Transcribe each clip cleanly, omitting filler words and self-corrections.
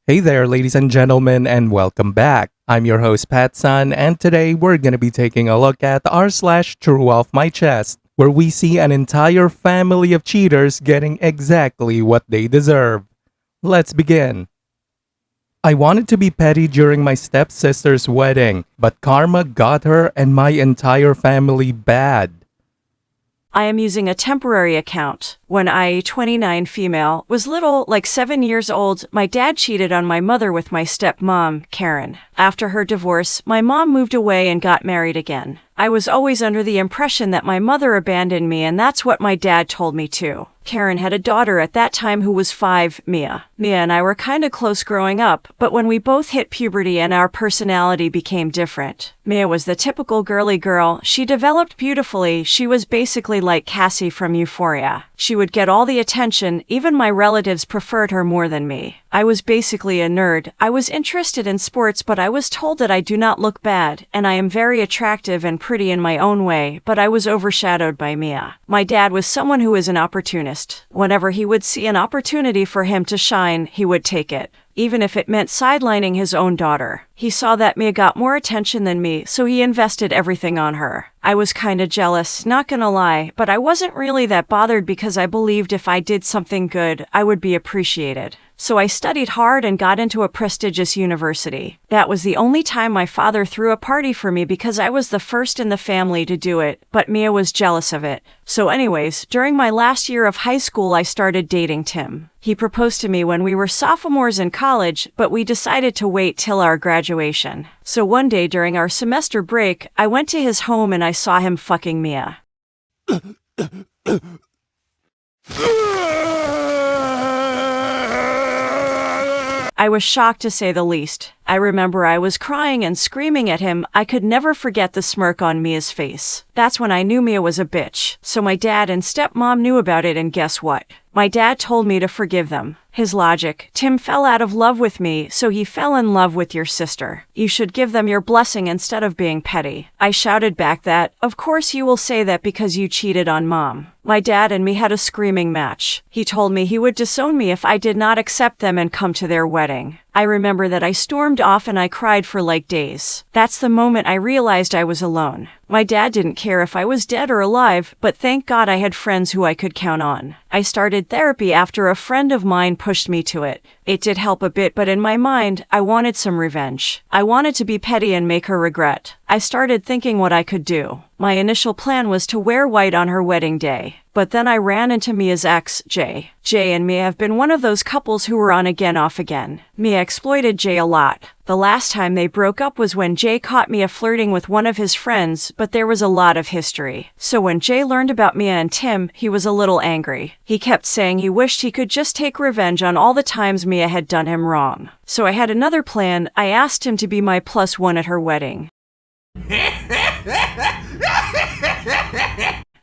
Hey there, ladies and gentlemen, and welcome back. I'm your host, PattSun, and today we're going to be taking a look at r/TrueOffMyChest, where we see an entire family of cheaters getting exactly what they deserve. Let's begin. I wanted to be petty during my stepsister's wedding, but karma got her and my entire family bad. I am using a temporary account. When I, 29 female, was little, like 7 years old, my dad cheated on my mother with my stepmom, Karen. After her divorce, my mom moved away and got married again. I was always under the impression that my mother abandoned me, and that's what my dad told me too. Karen had a daughter at that time who was 5, Mia. Mia and I were kinda close growing up, but when we both hit puberty and our personality became different. Mia was the typical girly girl. She developed beautifully. She was basically like Cassie from Euphoria. She would get all the attention. Even my relatives preferred her more than me. I was basically a nerd. I was interested in sports, but I was told that I do not look bad, and I am very attractive and pretty in my own way, but I was overshadowed by Mia. My dad was someone who is an opportunist. Whenever he would see an opportunity for him to shine, he would take it, even if it meant sidelining his own daughter. He saw that Mia got more attention than me, so he invested everything on her. I was kinda jealous, not gonna lie, but I wasn't really that bothered because I believed if I did something good, I would be appreciated. So I studied hard and got into a prestigious university. That was the only time my father threw a party for me because I was the first in the family to do it, but Mia was jealous of it. So anyways, during my last year of high school, I started dating Tim. He proposed to me when we were sophomores in college, but we decided to wait till our graduation. So one day during our semester break, I went to his home and I saw him fucking Mia. I was shocked to say the least. I remember I was crying and screaming at him. I could never forget the smirk on Mia's face. That's when I knew Mia was a bitch. So my dad and stepmom knew about it, and guess what? My dad told me to forgive them. His logic: Tim fell out of love with me, so he fell in love with your sister. You should give them your blessing instead of being petty. I shouted back that, of course you will say that because you cheated on mom. My dad and me had a screaming match. He told me he would disown me if I did not accept them and come to their wedding. I remember that I stormed off and I cried for like days. That's the moment I realized I was alone. My dad didn't care if I was dead or alive, but thank God I had friends who I could count on. I started therapy after a friend of mine pushed me to it. It did help a bit, but in my mind, I wanted some revenge. I wanted to be petty and make her regret. I started thinking what I could do. My initial plan was to wear white on her wedding day. But then I ran into Mia's ex, Jay. Jay and Mia have been one of those couples who were on again, off again. Mia exploited Jay a lot. The last time they broke up was when Jay caught Mia flirting with one of his friends, but there was a lot of history. So when Jay learned about Mia and Tim, he was a little angry. He kept saying he wished he could just take revenge on all the times Mia had done him wrong. So I had another plan. I asked him to be my +1 at her wedding.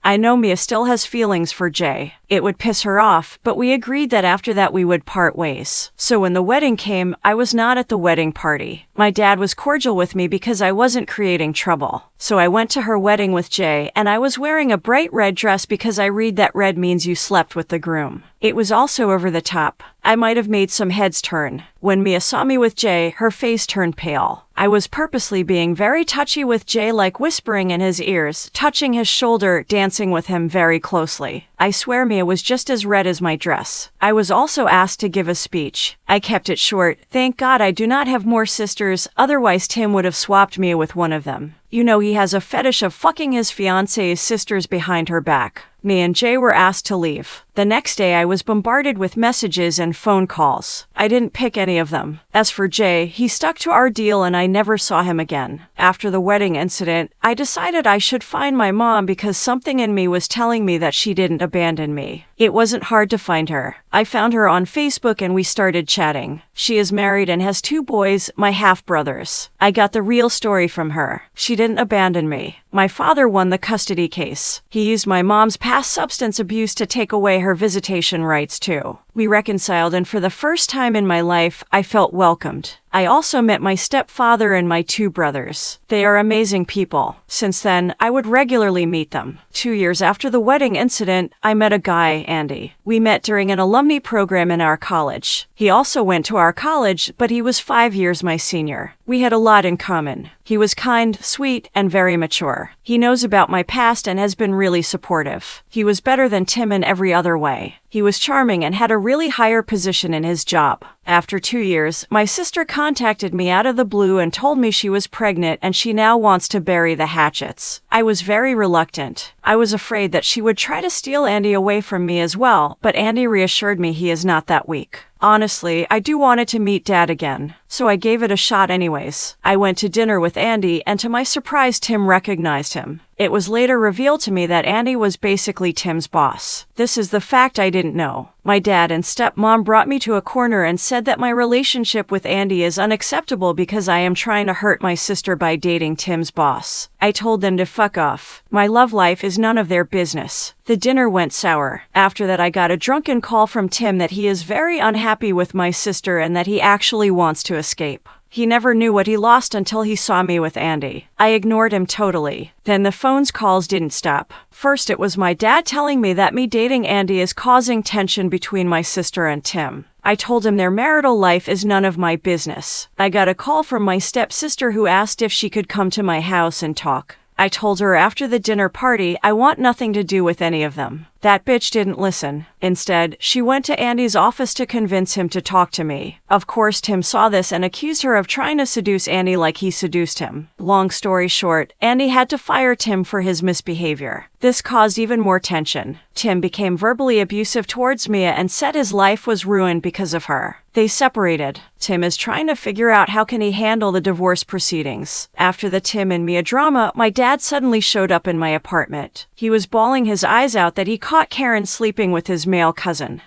I know Mia still has feelings for Jay. It would piss her off, but we agreed that after that we would part ways. So when the wedding came, I was not at the wedding party. My dad was cordial with me because I wasn't creating trouble. So I went to her wedding with Jay, and I was wearing a bright red dress because I read that red means you slept with the groom. It was also over the top. I might have made some heads turn. When Mia saw me with Jay, her face turned pale. I was purposely being very touchy with Jay, like whispering in his ears, touching his shoulder, dancing with him very closely. I swear Mia was just as red as my dress. I was also asked to give a speech. I kept it short. Thank God I do not have more sisters, otherwise Tim would have swapped Mia with one of them. You know, he has a fetish of fucking his fiance's sisters behind her back. Me and Jay were asked to leave. The next day I was bombarded with messages and phone calls. I didn't pick any of them. As for Jay, he stuck to our deal and I never saw him again. After the wedding incident, I decided I should find my mom because something in me was telling me that she didn't abandon me. It wasn't hard to find her. I found her on Facebook and we started chatting. She is married and has 2 boys, my half-brothers. I got the real story from her. She didn't abandon me. My father won the custody case. He used my mom's past substance abuse to take away her visitation rights too. We reconciled, and for the first time in my life, I felt welcomed. I also met my stepfather and my 2 brothers. They are amazing people. Since then, I would regularly meet them. 2 years after the wedding incident, I met a guy, Andy. We met during an alumni program in our college. He also went to our college, but he was 5 years my senior. We had a lot in common. He was kind, sweet, and very mature. He knows about my past and has been really supportive. He was better than Tim in every other way. He was charming and had a really higher position in his job. After 2 years, my sister contacted me out of the blue and told me she was pregnant and she now wants to bury the hatchets. I was very reluctant. I was afraid that she would try to steal Andy away from me as well, but Andy reassured me he is not that weak. Honestly, I do wanted to meet Dad again, so I gave it a shot anyways. I went to dinner with Andy, and to my surprise, Tim recognized him. It was later revealed to me that Andy was basically Tim's boss. This is the fact I didn't know. My dad and stepmom brought me to a corner and said that my relationship with Andy is unacceptable because I am trying to hurt my sister by dating Tim's boss. I told them to fuck off. My love life is none of their business. The dinner went sour. After that, I got a drunken call from Tim that he is very unhappy with my sister and that he actually wants to escape. He never knew what he lost until he saw me with Andy. I ignored him totally. Then the phone's calls didn't stop. First, it was my dad telling me that me dating Andy is causing tension between my sister and Tim. I told him their marital life is none of my business. I got a call from my stepsister who asked if she could come to my house and talk. I told her after the dinner party I want nothing to do with any of them. That bitch didn't listen. Instead, she went to Andy's office to convince him to talk to me. Of course, Tim saw this and accused her of trying to seduce Andy like he seduced him. Long story short, Andy had to fire Tim for his misbehavior. This caused even more tension. Tim became verbally abusive towards Mia and said his life was ruined because of her. They separated. Tim is trying to figure out how can he handle the divorce proceedings. After the Tim and Mia drama, my dad suddenly showed up in my apartment. He was bawling his eyes out that he caught Karen sleeping with his male cousin.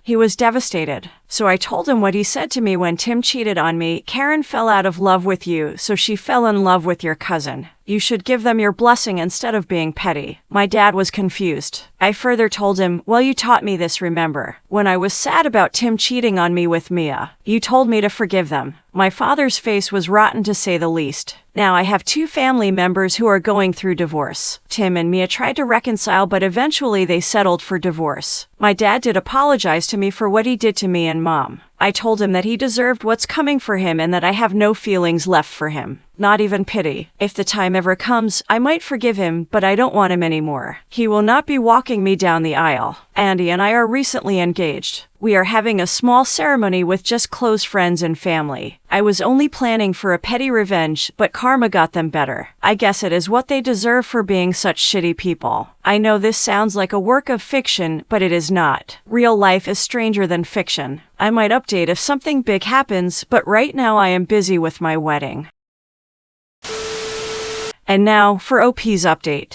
He was devastated. So I told him what he said to me when Tim cheated on me. Karen fell out of love with you, so she fell in love with your cousin. You should give them your blessing instead of being petty. My dad was confused. I further told him, well, you taught me this, remember? When I was sad about Tim cheating on me with Mia, you told me to forgive them. My father's face was rotten to say the least. Now I have 2 family members who are going through divorce. Tim and Mia tried to reconcile, but eventually they settled for divorce. My dad did apologize to me for what he did to me and Mom. I told him that he deserved what's coming for him and that I have no feelings left for him. Not even pity. If the time ever comes, I might forgive him, but I don't want him anymore. He will not be walking me down the aisle. Andy and I are recently engaged. We are having a small ceremony with just close friends and family. I was only planning for a petty revenge, but karma got them better. I guess it is what they deserve for being such shitty people. I know this sounds like a work of fiction, but it is not. Real life is stranger than fiction. I might update if something big happens, but right now I am busy with my wedding. And now for OP's update.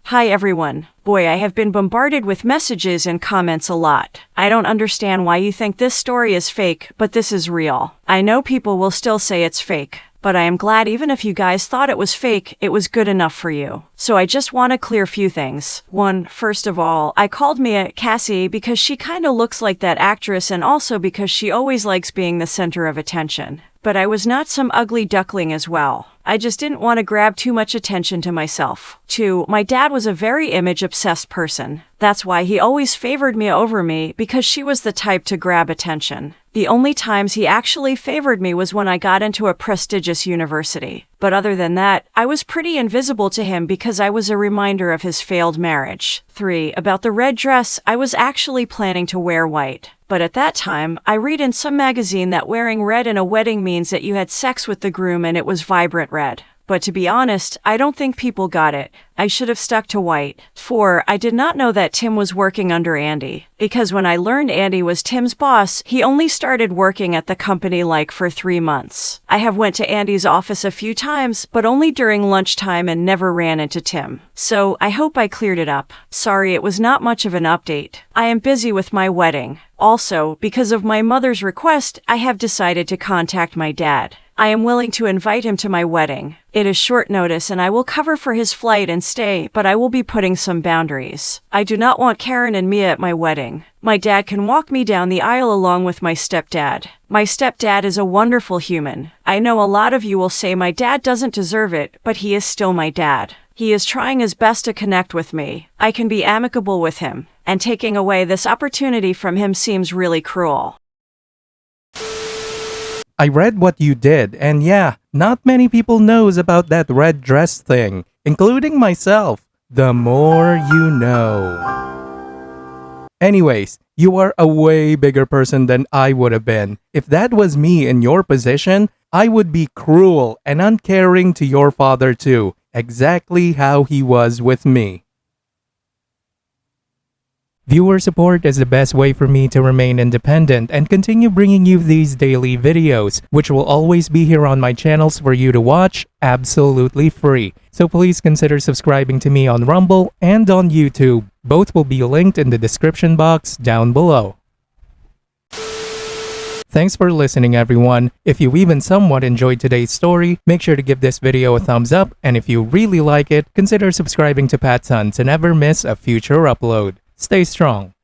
Hi everyone. Boy, I have been bombarded with messages and comments a lot. I don't understand why you think this story is fake, but this is real. I know people will still say it's fake, but I am glad even if you guys thought it was fake, it was good enough for you. So I just want to clear a few things. One, first of all, I called Mia Cassie because she kinda looks like that actress and also because she always likes being the center of attention. But I was not some ugly duckling as well. I just didn't want to grab too much attention to myself. 2, my dad was a very image-obsessed person. That's why he always favored Mia over me, because she was the type to grab attention. The only times he actually favored me was when I got into a prestigious university. But other than that, I was pretty invisible to him because I was a reminder of his failed marriage. 3, about the red dress, I was actually planning to wear white. But at that time, I read in some magazine that wearing red in a wedding means that you had sex with the groom and it was vibrant red. But to be honest, I don't think people got it. I should have stuck to white. 4, I did not know that Tim was working under Andy. Because when I learned Andy was Tim's boss, he only started working at the company like for 3 months. I have went to Andy's office a few times, but only during lunchtime and never ran into Tim. So I hope I cleared it up. Sorry, it was not much of an update. I am busy with my wedding. Also, because of my mother's request, I have decided to contact my dad. I am willing to invite him to my wedding. It is short notice and I will cover for his flight and stay, but I will be putting some boundaries. I do not want Karen and Mia at my wedding. My dad can walk me down the aisle along with my stepdad. My stepdad is a wonderful human. I know a lot of you will say my dad doesn't deserve it, but he is still my dad. He is trying his best to connect with me. I can be amicable with him, and taking away this opportunity from him seems really cruel. I read what you did, and yeah, not many people knows about that red dress thing, including myself. The more you know. Anyways, you are a way bigger person than I would have been. If that was me in your position, I would be cruel and uncaring to your father too, exactly how he was with me. Viewer support is the best way for me to remain independent and continue bringing you these daily videos, which will always be here on my channels for you to watch absolutely free. So please consider subscribing to me on Rumble and on YouTube. Both will be linked in the description box down below. Thanks for listening, everyone. If you even somewhat enjoyed today's story, make sure to give this video a thumbs up, and if you really like it, consider subscribing to PattSun to never miss a future upload. Stay strong.